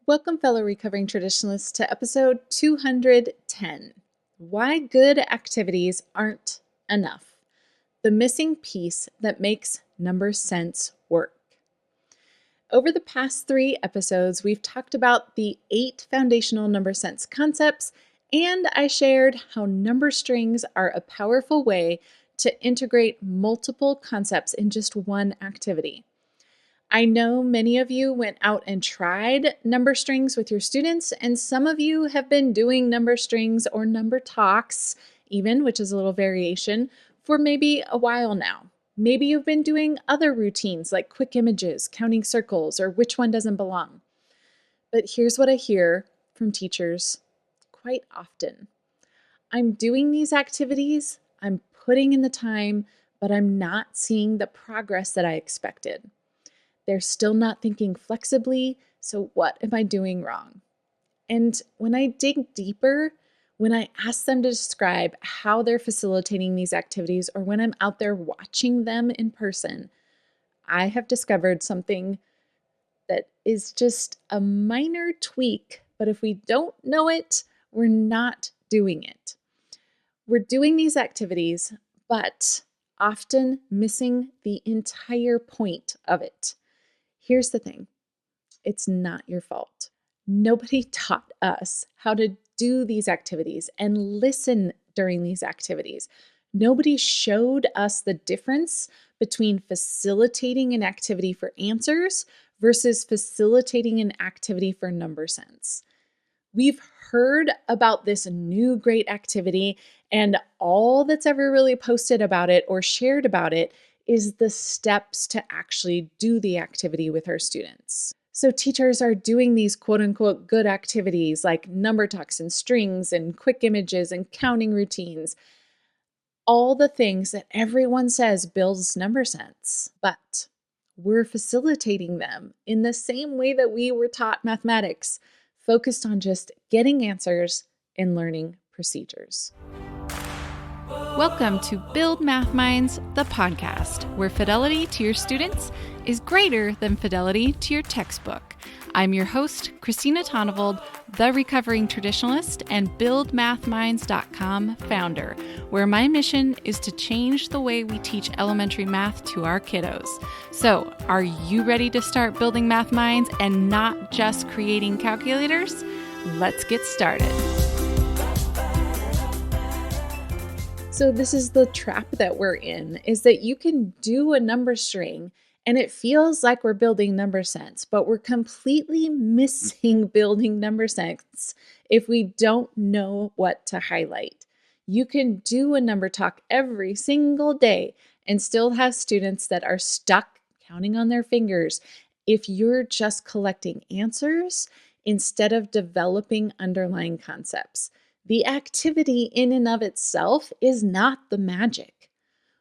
Welcome, fellow recovering traditionalists, to episode 210 Why Good Activities Aren't Enough. The missing piece that makes number sense work. Over the past 3 episodes, we've talked about the 8 foundational number sense concepts, and I shared how number strings are a powerful way to integrate multiple concepts in just one activity. I know many of you went out and tried number strings with your students, and some of you have been doing number strings or number talks, even, which is a little variation, for maybe a while now. Maybe you've been doing other routines like quick images, counting circles, or which one doesn't belong. But here's what I hear from teachers quite often. I'm doing these activities, I'm putting in the time, but I'm not seeing the progress that I expected. They're still not thinking flexibly, so what am I doing wrong? And when I dig deeper, when I ask them to describe how they're facilitating these activities, or when I'm out there watching them in person, I have discovered something that is just a minor tweak, but if we don't know it, we're not doing it. We're doing these activities, but often missing the entire point of it. Here's the thing, it's not your fault. Nobody taught us how to do these activities and listen during these activities. Nobody showed us the difference between facilitating an activity for answers versus facilitating an activity for number sense. We've heard about this new great activity, and all that's ever really posted about it or shared about it is the steps to actually do the activity with our students. So teachers are doing these quote unquote good activities like number talks and strings and quick images and counting routines, all the things that everyone says builds number sense, but we're facilitating them in the same way that we were taught mathematics, focused on just getting answers and learning procedures. Welcome to Build Math Minds, the podcast, where fidelity to your students is greater than fidelity to your textbook. I'm your host, Christina Tonnevold, the recovering traditionalist and BuildMathMinds.com founder, where my mission is to change the way we teach elementary math to our kiddos. So, are you ready to start building math minds and not just creating calculators? Let's get started. So this is the trap that we're in, is that you can do a number string and it feels like we're building number sense, but we're completely missing building number sense if we don't know what to highlight. You can do a number talk every single day and still have students that are stuck counting on their fingers if you're just collecting answers instead of developing underlying concepts. The activity in and of itself is not the magic.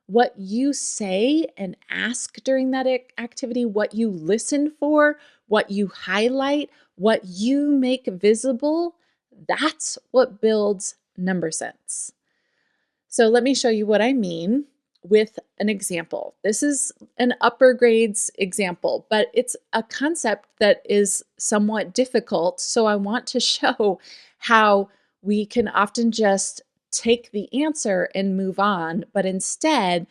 What you say and ask during that activity, what you listen for, what you highlight, what you make visible, that's what builds number sense. So let me show you what I mean with an example. This is an upper grades example, but it's a concept that is somewhat difficult. So I want to show how we can often just take the answer and move on, but instead,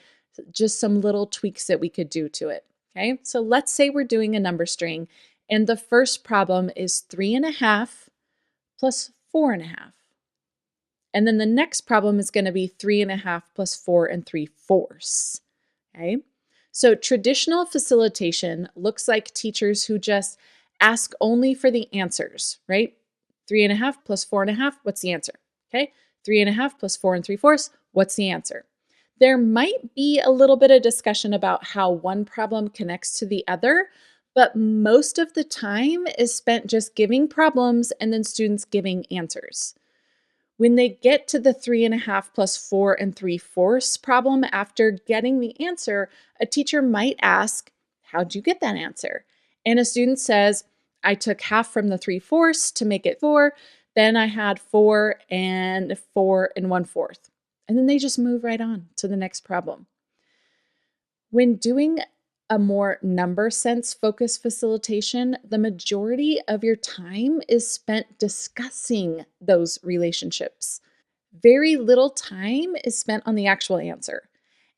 just some little tweaks that we could do to it. Okay, so let's say we're doing a number string, and the first problem is 3.5 plus 4.5. And then the next problem is going to be 3.5 plus 4 3/4. Okay, so traditional facilitation looks like teachers who just ask only for the answers, right? 3.5 plus 4.5, what's the answer? Okay, 3.5 plus 4 3/4, what's the answer? There might be a little bit of discussion about how one problem connects to the other, but most of the time is spent just giving problems and then students giving answers. When they get to the 3.5 plus 4 3/4 problem after getting the answer, a teacher might ask, how'd you get that answer? And a student says, I took half from the 3/4 to make it 4. Then I had 4 and 1/4. And then they just move right on to the next problem. When doing a more number sense focused facilitation, the majority of your time is spent discussing those relationships. Very little time is spent on the actual answer.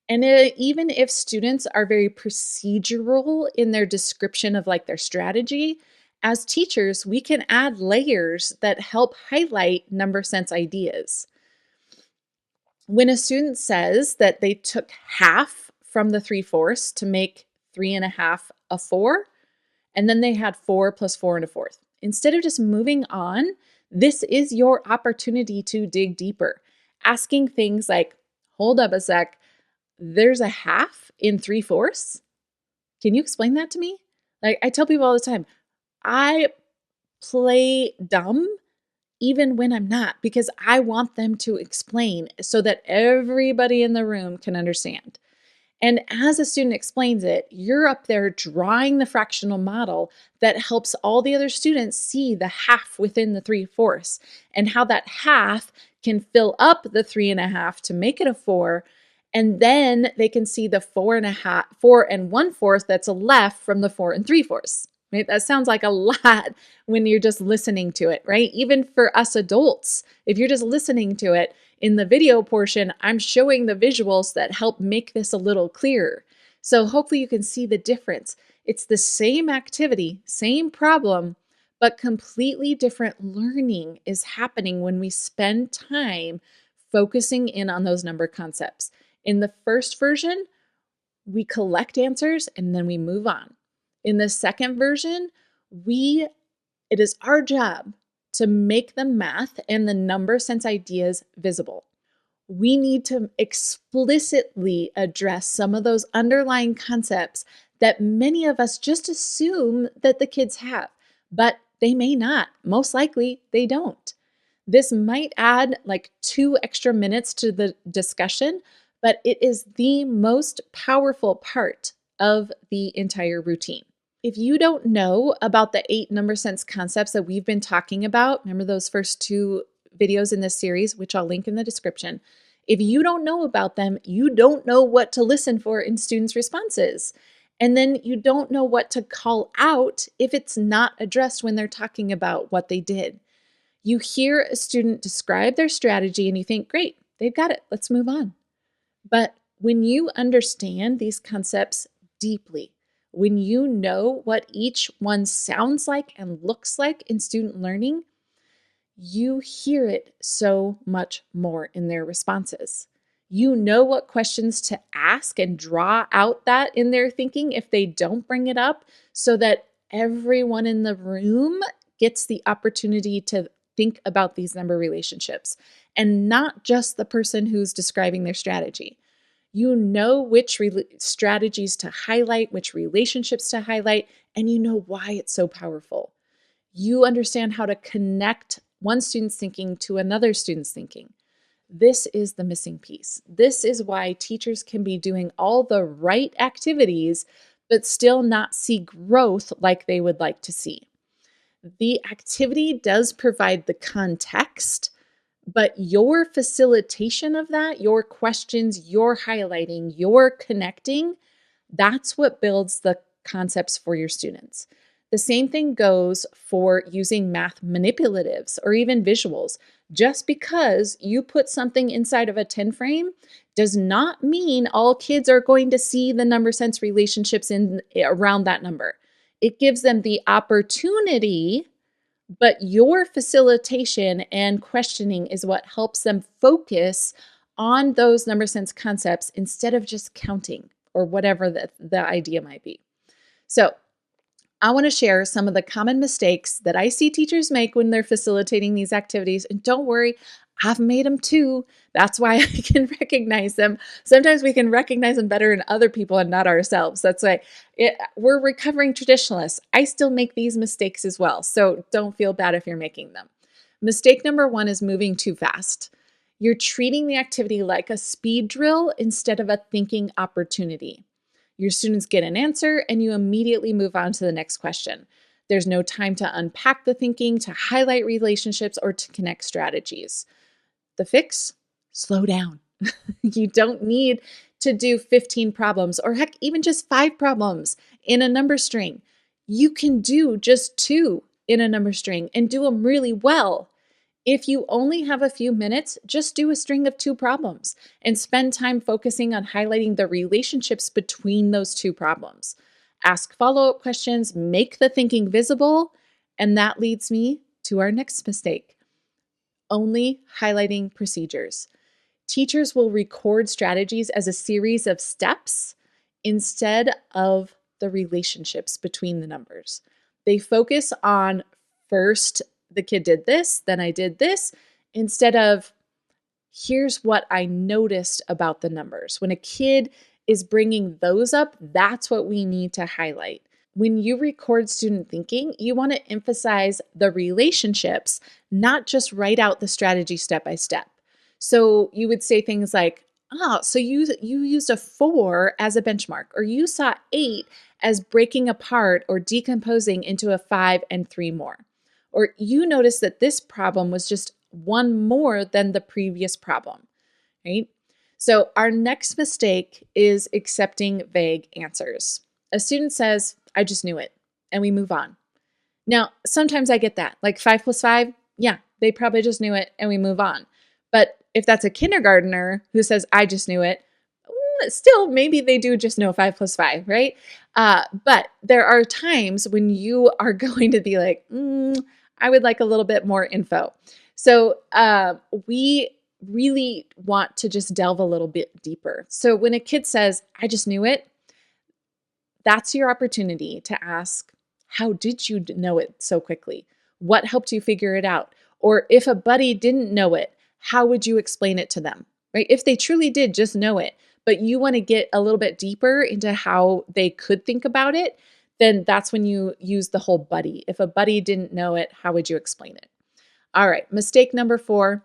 And even if students are very procedural in their description of like their strategy, as teachers, we can add layers that help highlight number sense ideas. When a student says that they took half from the 3/4 to make 3.5 a 4, and then they had 4 plus 4 and a fourth, instead of just moving on, this is your opportunity to dig deeper, asking things like, hold up a sec, there's a half in 3/4? Can you explain that to me? Like I tell people all the time, I play dumb even when I'm not, because I want them to explain so that everybody in the room can understand. And as a student explains it, you're up there drawing the fractional model that helps all the other students see the half within the 3/4 and how that half can fill up the 3.5 to make it a 4. And then they can see the 4.5, 4 1/4 that's left from the 4 3/4. Right? That sounds like a lot when you're just listening to it, right? Even for us adults, if you're just listening to it, in the video portion, I'm showing the visuals that help make this a little clearer. So hopefully you can see the difference. It's the same activity, same problem, but completely different learning is happening when we spend time focusing in on those number concepts. In the first version, we collect answers and then we move on. In the second version, it is our job to make the math and the number sense ideas visible. We need to explicitly address some of those underlying concepts that many of us just assume that the kids have, but they may not. Most likely, they don't. This might add like 2 extra minutes to the discussion, but it is the most powerful part of the entire routine. If you don't know about the 8 number sense concepts that we've been talking about, remember those first 2 videos in this series, which I'll link in the description. If you don't know about them, you don't know what to listen for in students' responses. And then you don't know what to call out if it's not addressed when they're talking about what they did. You hear a student describe their strategy and you think, great, they've got it, let's move on. But when you understand these concepts deeply, when you know what each one sounds like and looks like in student learning, you hear it so much more in their responses. You know what questions to ask and draw out that in their thinking if they don't bring it up, so that everyone in the room gets the opportunity to think about these number relationships and not just the person who's describing their strategy. You know which strategies to highlight, which relationships to highlight, and you know why it's so powerful. You understand how to connect one student's thinking to another student's thinking. This is the missing piece. This is why teachers can be doing all the right activities, but still not see growth like they would like to see. The activity does provide the context, but your facilitation of that, your questions, your highlighting, your connecting, that's what builds the concepts for your students. The same thing goes for using math manipulatives or even visuals. Just because you put something inside of a 10 frame does not mean all kids are going to see the number sense relationships around that number. It gives them the opportunity, but your facilitation and questioning is what helps them focus on those number sense concepts instead of just counting or whatever the idea might be. So I want to share some of the common mistakes that I see teachers make when they're facilitating these activities. And don't worry, I've made them too. That's why I can recognize them. Sometimes we can recognize them better in other people and not ourselves. That's why we're recovering traditionalists. I still make these mistakes as well. So don't feel bad if you're making them. Mistake number 1 is moving too fast. You're treating the activity like a speed drill instead of a thinking opportunity. Your students get an answer and you immediately move on to the next question. There's no time to unpack the thinking, to highlight relationships, or to connect strategies. The fix? Slow down. You don't need to do 15 problems, or heck, even just 5 problems in a number string. You can do just 2 in a number string and do them really well. If you only have a few minutes, just do a string of 2 problems and spend time focusing on highlighting the relationships between those 2 problems. Ask follow-up questions, make the thinking visible, and that leads me to our next mistake: only highlighting procedures. Teachers will record strategies as a series of steps instead of the relationships between the numbers. They focus on first, the kid did this, then I did this, instead of here's what I noticed about the numbers. When a kid is bringing those up, that's what we need to highlight. When you record student thinking, you want to emphasize the relationships, not just write out the strategy step by step. So you would say things like, so you used a 4 as a benchmark, or you saw 8 as breaking apart or decomposing into a 5 and 3 more. Or you noticed that this problem was just 1 more than the previous problem, right? So our next mistake is accepting vague answers. A student says, I just knew it, and we move on. Now, sometimes I get that, like 5 plus 5, yeah, they probably just knew it, and we move on. But if that's a kindergartner who says, I just knew it, still, maybe they do just know 5 plus 5, right? But there are times when you are going to be like, I would like a little bit more info. So we really want to just delve a little bit deeper. So when a kid says, I just knew it, that's your opportunity to ask, how did you know it so quickly? What helped you figure it out? Or if a buddy didn't know it, how would you explain it to them, right? If they truly did just know it, but you want to get a little bit deeper into how they could think about it, then that's when you use the whole buddy. If a buddy didn't know it, how would you explain it? All right, mistake number 4,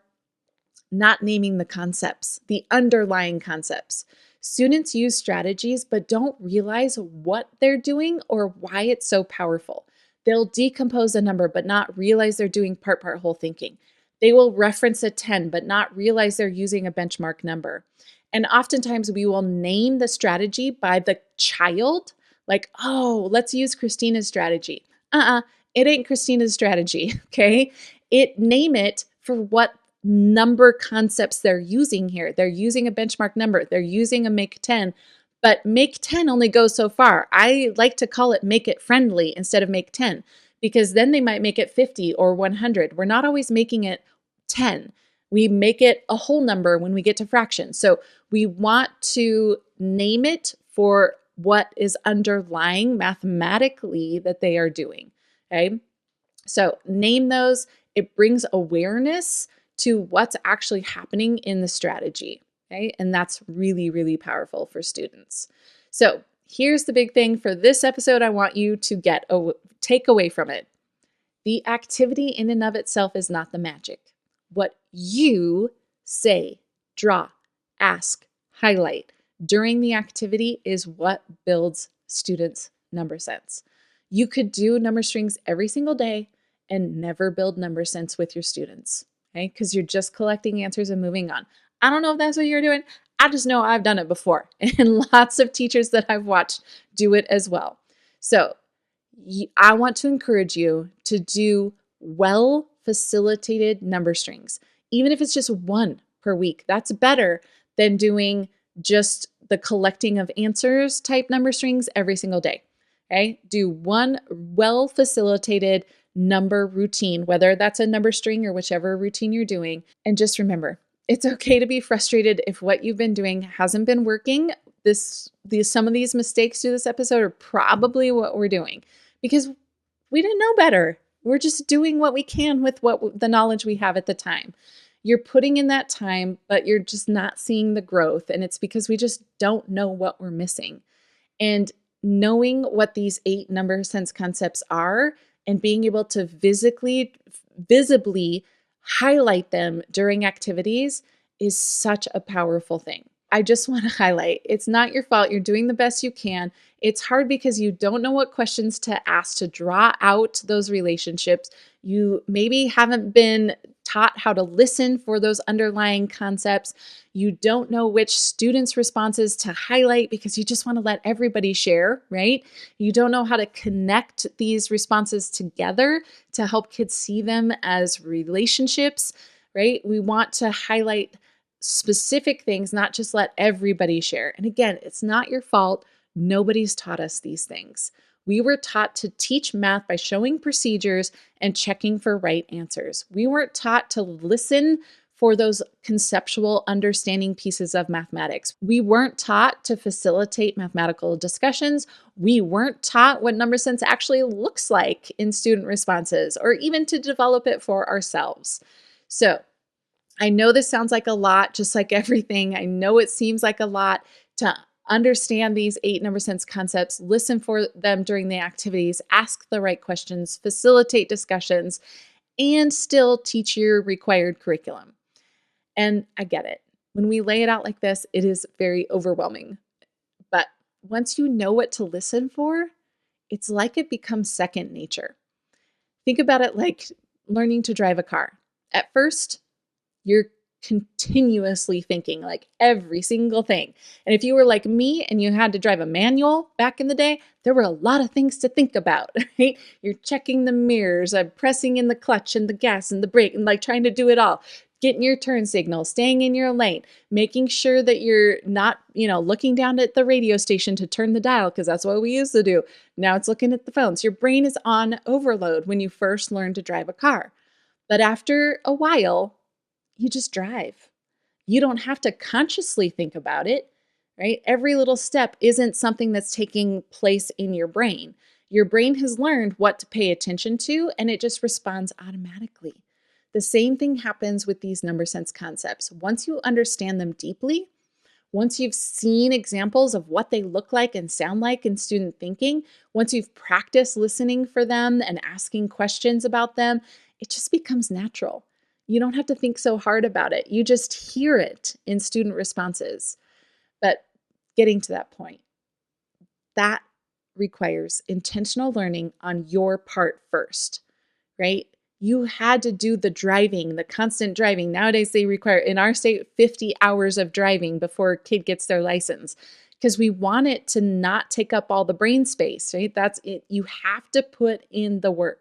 not naming the concepts, the underlying concepts. Students use strategies but don't realize what they're doing or why it's so powerful. They'll decompose a number but not realize they're doing part whole thinking. They will reference a 10 but not realize they're using a benchmark number. And oftentimes we will name the strategy by the child, like, oh, let's use Christina's strategy. It ain't Christina's strategy, okay? Name it for what number concepts they're using here. They're using a benchmark number. They're using a make 10, but make 10 only goes so far. I like to call it make it friendly instead of make 10, because then they might make it 50 or 100. We're not always making it 10. We make it a whole number when we get to fractions. So we want to name it for what is underlying mathematically that they are doing, okay? So name those. It brings awareness to what's actually happening in the strategy, okay? And that's really, really powerful for students. So here's the big thing for this episode I want you to take away from it. The activity in and of itself is not the magic. What you say, draw, ask, highlight during the activity is what builds students' number sense. You could do number strings every single day and never build number sense with your students, okay? Because you're just collecting answers and moving on. I don't know if that's what you're doing. I just know I've done it before, and lots of teachers that I've watched do it as well. So I want to encourage you to do well-facilitated number strings, even if it's just 1 per week. That's better than doing just the collecting of answers type number strings every single day. Okay, do 1 well-facilitated number routine, whether that's a number string or whichever routine you're doing. And just remember, it's okay to be frustrated if what you've been doing hasn't been working. Some of these mistakes through this episode are probably what we're doing because we didn't know better. We're just doing what we can with the knowledge we have at the time. You're putting in that time, but you're just not seeing the growth. And it's because we just don't know what we're missing. And knowing what these 8 number sense concepts are and being able to visibly highlight them during activities is such a powerful thing. I just want to highlight, it's not your fault. You're doing the best you can. It's hard because you don't know what questions to ask to draw out those relationships. You maybe haven't been taught how to listen for those underlying concepts. You don't know which students' responses to highlight because you just want to let everybody share, right? You don't know how to connect these responses together to help kids see them as relationships, right? We want to highlight specific things, not just let everybody share. And again, it's not your fault. Nobody's taught us these things. We were taught to teach math by showing procedures and checking for right answers. We weren't taught to listen for those conceptual understanding pieces of mathematics. We weren't taught to facilitate mathematical discussions. We weren't taught what number sense actually looks like in student responses, or even to develop it for ourselves. So I know this sounds like a lot, just like everything. I know it seems like a lot to understand these 8 number sense concepts, listen for them during the activities, ask the right questions, facilitate discussions, and still teach your required curriculum. And I get it. When we lay it out like this, it is very overwhelming. But once you know what to listen for, it's like it becomes second nature. Think about it like learning to drive a car. At first, you're continuously thinking like every single thing. And if you were like me and you had to drive a manual back in the day, there were a lot of things to think about, right? You're checking the mirrors, pressing in the clutch and the gas and the brake and like trying to do it all. Getting your turn signal, staying in your lane, making sure that you're not, looking down at the radio station to turn the dial, because that's what we used to do. Now it's looking at the phones. Your brain is on overload when you first learn to drive a car. But after a while, you just drive. You don't have to consciously think about it, right? Every little step isn't something that's taking place in your brain. Your brain has learned what to pay attention to, and it just responds automatically. The same thing happens with these number sense concepts. Once you understand them deeply, once you've seen examples of what they look like and sound like in student thinking, once you've practiced listening for them and asking questions about them, it just becomes natural. You don't have to think so hard about it. You just hear it in student responses. But getting to that point, that requires intentional learning on your part first, right? You had to do the driving, the constant driving. Nowadays, they require, in our state, 50 hours of driving before a kid gets their license because we want it to not take up all the brain space, right? That's it. You have to put in the work.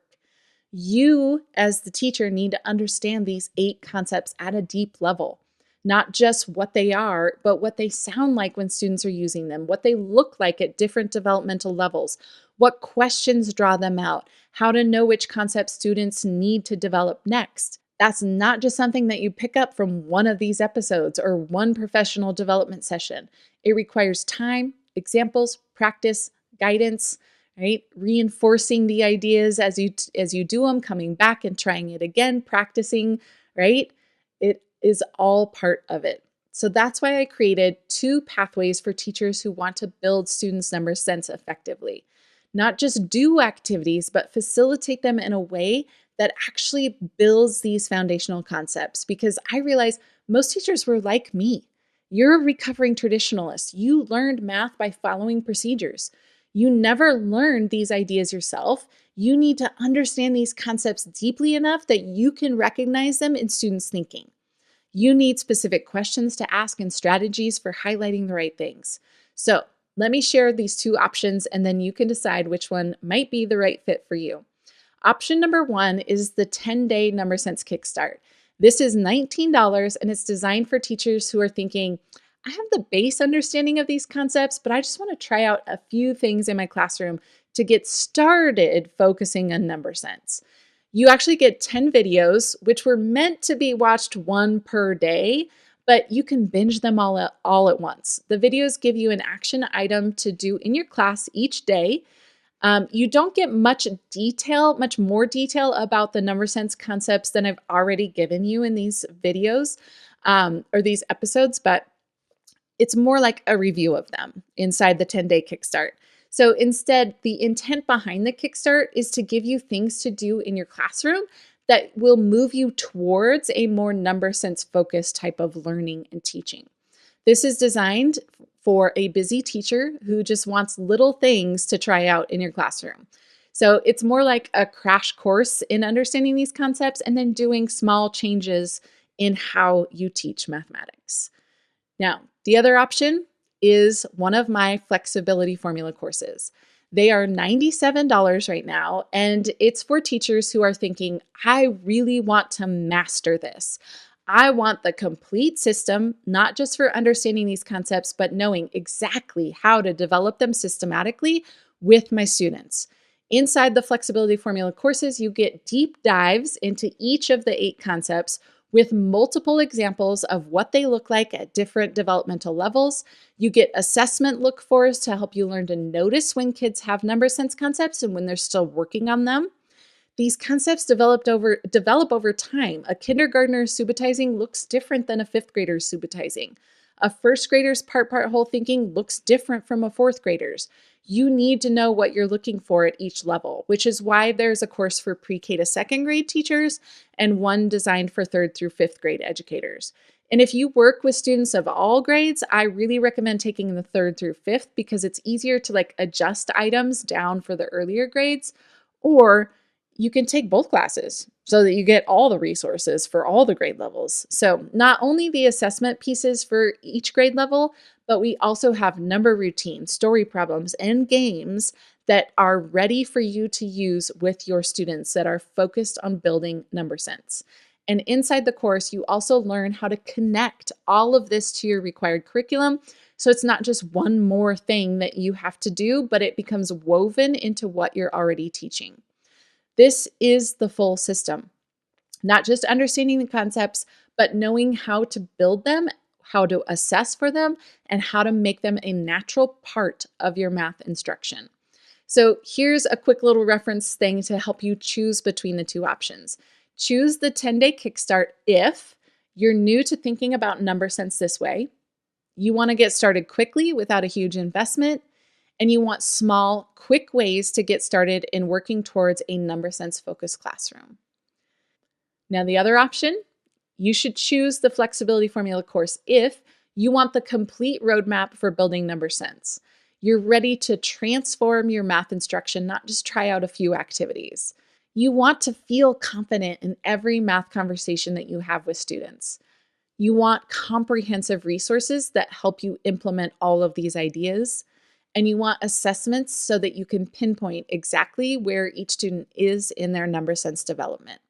You, as the teacher, need to understand these 8 concepts at a deep level, not just what they are, but what they sound like when students are using them, what they look like at different developmental levels, what questions draw them out, how to know which concepts students need to develop next. That's not just something that you pick up from one of these episodes or one professional development session. It requires time, examples, practice, guidance, right? Reinforcing the ideas as you do them, coming back and trying it again, practicing, right? It is all part of it. So that's why I created 2 pathways for teachers who want to build students' number sense effectively. Not just do activities, but facilitate them in a way that actually builds these foundational concepts. Because I realize most teachers were like me. You're a recovering traditionalist. You learned math by following procedures. You never learned these ideas yourself. You need to understand these concepts deeply enough that you can recognize them in students' thinking. You need specific questions to ask and strategies for highlighting the right things. So let me share these 2 options, and then you can decide which one might be the right fit for you. Option number 1 is the 10-day Number Sense Kickstart. This is $19, and it's designed for teachers who are thinking, I have the base understanding of these concepts, but I just want to try out a few things in my classroom to get started focusing on number sense. You actually get 10 videos, which were meant to be watched 1 per day, but you can binge them all at once. The videos give you an action item to do in your class each day. You don't get much more detail about the number sense concepts than I've already given you in these videos or these episodes, but it's more like a review of them inside the 10-day Kickstart. So instead, the intent behind the Kickstart is to give you things to do in your classroom that will move you towards a more number sense focused type of learning and teaching. This is designed for a busy teacher who just wants little things to try out in your classroom. So it's more like a crash course in understanding these concepts and then doing small changes in how you teach mathematics. Now, the other option is one of my flexibility formula courses. They are $97 right now, and it's for teachers who are thinking, I really want to master this. I want the complete system, not just for understanding these concepts, but knowing exactly how to develop them systematically with my students. Inside the flexibility formula courses, you get deep dives into each of the 8 concepts with multiple examples of what they look like at different developmental levels. You get assessment look-fors to help you learn to notice when kids have number sense concepts and when they're still working on them. These concepts develop over time. A kindergartner's subitizing looks different than a 5th grader's subitizing. A 1st grader's part whole thinking looks different from a 4th grader's. You need to know what you're looking for at each level, which is why there's a course for pre-K to 2nd grade teachers and one designed for 3rd through 5th grade educators. And if you work with students of all grades, I really recommend taking the 3rd through 5th because it's easier to adjust items down for the earlier grades, or you can take both classes so that you get all the resources for all the grade levels. So not only the assessment pieces for each grade level, but we also have number routines, story problems, and games that are ready for you to use with your students that are focused on building number sense. And inside the course, you also learn how to connect all of this to your required curriculum. So it's not just one more thing that you have to do, but it becomes woven into what you're already teaching. This is the full system, not just understanding the concepts, but knowing how to build them, how to assess for them, and how to make them a natural part of your math instruction. So here's a quick little reference thing to help you choose between the 2 options. Choose the 10-day kickstart if you're new to thinking about number sense this way, you want to get started quickly without a huge investment, and you want small, quick ways to get started in working towards a number sense focused classroom. Now, the other option, you should choose the flexibility formula course if you want the complete roadmap for building number sense. You're ready to transform your math instruction, not just try out a few activities. You want to feel confident in every math conversation that you have with students. You want comprehensive resources that help you implement all of these ideas. And you want assessments so that you can pinpoint exactly where each student is in their number sense development.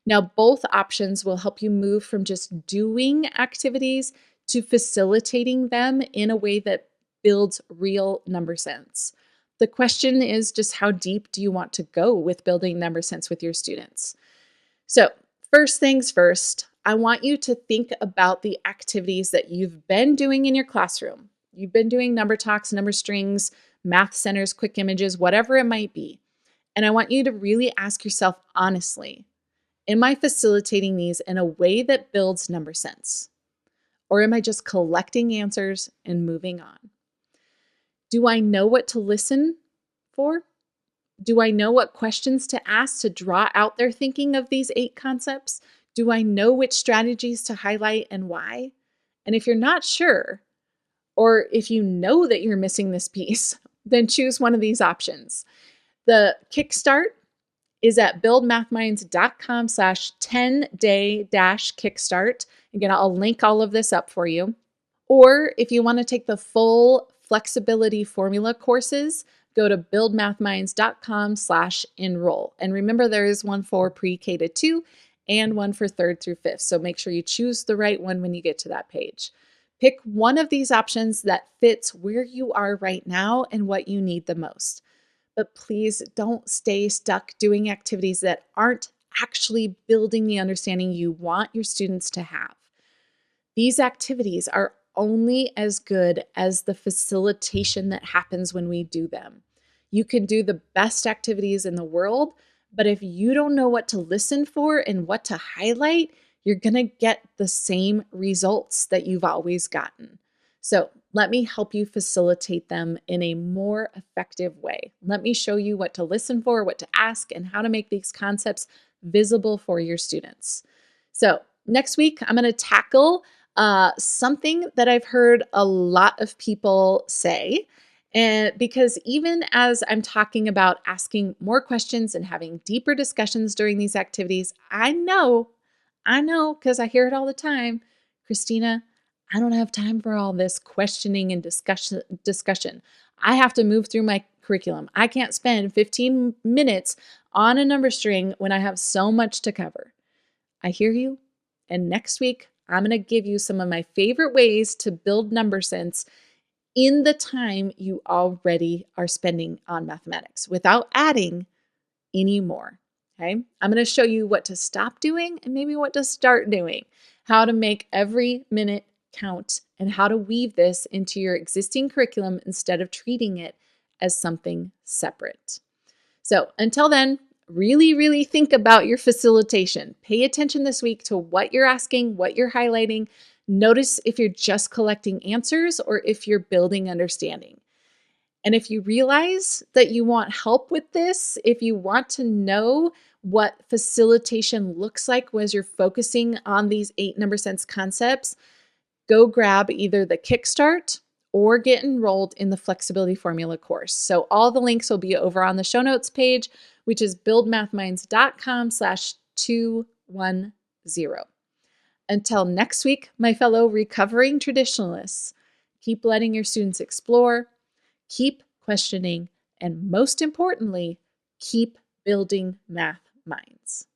Now, both options will help you move from just doing activities to facilitating them in a way that builds real number sense. The question is just how deep do you want to go with building number sense with your students? So, first things first, I want you to think about the activities that you've been doing in your classroom. You've been doing number talks, number strings, math centers, quick images, whatever it might be. And I want you to really ask yourself honestly, am I facilitating these in a way that builds number sense? Or am I just collecting answers and moving on? Do I know what to listen for? Do I know what questions to ask to draw out their thinking of these 8 concepts? Do I know which strategies to highlight and why? And if you're not sure, or if you know that you're missing this piece, then choose one of these options. The Kickstart is at buildmathminds.com/10day-kickstart. Again, I'll link all of this up for you. Or if you want to take the full flexibility formula courses, go to buildmathminds.com/enroll. And remember, there is one for pre-K to 2 and one for 3rd through 5th. So make sure you choose the right one when you get to that page. Pick one of these options that fits where you are right now and what you need the most. But please don't stay stuck doing activities that aren't actually building the understanding you want your students to have. These activities are only as good as the facilitation that happens when we do them. You can do the best activities in the world, but if you don't know what to listen for and what to highlight, you're going to get the same results that you've always gotten. So let me help you facilitate them in a more effective way. Let me show you what to listen for, what to ask, and how to make these concepts visible for your students. So next week, I'm going to tackle something that I've heard a lot of people say, And because even as I'm talking about asking more questions and having deeper discussions during these activities, I know, because I hear it all the time, Christina, I don't have time for all this questioning and discussion. I have to move through my curriculum. I can't spend 15 minutes on a number string when I have so much to cover. I hear you. And next week, I'm going to give you some of my favorite ways to build number sense in the time you already are spending on mathematics without adding any more. Okay. I'm going to show you what to stop doing and maybe what to start doing, how to make every minute count, and how to weave this into your existing curriculum instead of treating it as something separate. So until then, really think about your facilitation. Pay attention this week to what you're asking, what you're highlighting. Notice if you're just collecting answers or if you're building understanding. And if you realize that you want help with this, if you want to know what facilitation looks like as you're focusing on these 8 number sense concepts, go grab either the Kickstart or get enrolled in the Flexibility Formula course. So all the links will be over on the show notes page, which is buildmathminds.com/210. Until next week, my fellow recovering traditionalists, keep letting your students explore, keep questioning, and most importantly, keep building math minds.